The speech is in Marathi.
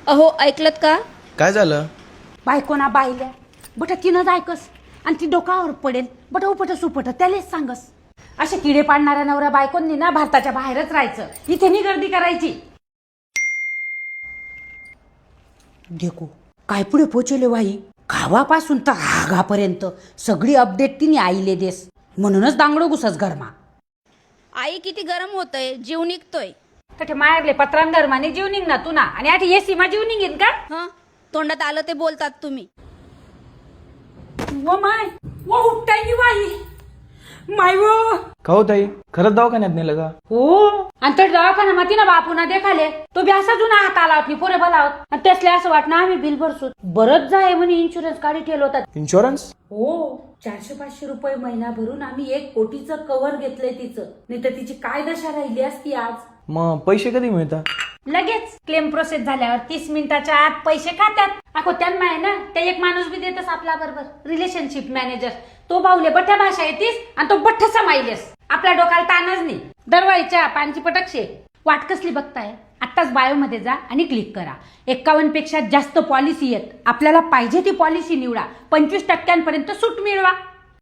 अहो ऐकलत का? काय झालं? बायको ना बाईल्या बट तिनंच ऐकस आणि ती डोकावर पडेल बट उपट सुपट त्यालाच सांगस. असे किडे पाडणाऱ्या नवऱ्या बायकोंनी ना भारताच्या बाहेरच राहायचं, इथे नाही गर्दी करायची. देखो काय पुढे पोचले बाई, गावापासून तर आगापर्यंत सगळी अपडेट तिने आईले देस. म्हणूनच दांगडो घुसस घरमा. आई किती गरम होतय, जीव निघतोय. ते मायरले पत्रान धर्माने जीव निघ ना तू ना, आणि आठी ये सीमा जीव निघेन का? हं, तोंडात आलं ते बोलतात तुम्ही. वो माय वो उपटाई बाई माय वो. का हो ताई, खरंच दवाखान्यात नेलं का? हो, आणि तर दवाखाना माती ना बापूना देखाले तो बी असा जुना हात आला होती पोरे भला होत, आणि त्यासले असं वाटणं आम्ही बिल भरसू बरंच जाय म्हणे इन्शुरन्स काढी ठेवलं होता. इन्शुरन्स? हो, 400-500 रुपये महिना भरून आम्ही 1 कोटीचं कव्हर घेतलंय तिचं. नाही तर तिची काय दशा राहिली असती आज. मग पैसे कधी मिळतात? लगेच क्लेम प्रोसेस झाल्यावर 30 मिनिटाच्या आत पैसे खात्यात. अगो त्यांना आहे ना, ते एक माणूस बी देतस आपल्या बरोबर, रिलेशनशिप मॅनेजर. तो भाऊले बठ्ठा भाषा येतीस आणि तो बठ्ठ समाईलेस. आपल्या डोक्याला ताणच नाही. दरवाईच्या पानची पटकशे वाट कसली बघताय? आत्ताच बायो मध्ये जा आणि क्लिक करा. 51 पेक्षा जास्त पॉलिसी आहेत. आपल्याला पाहिजे ती पॉलिसी निवडा. 25% सूट मिळवा.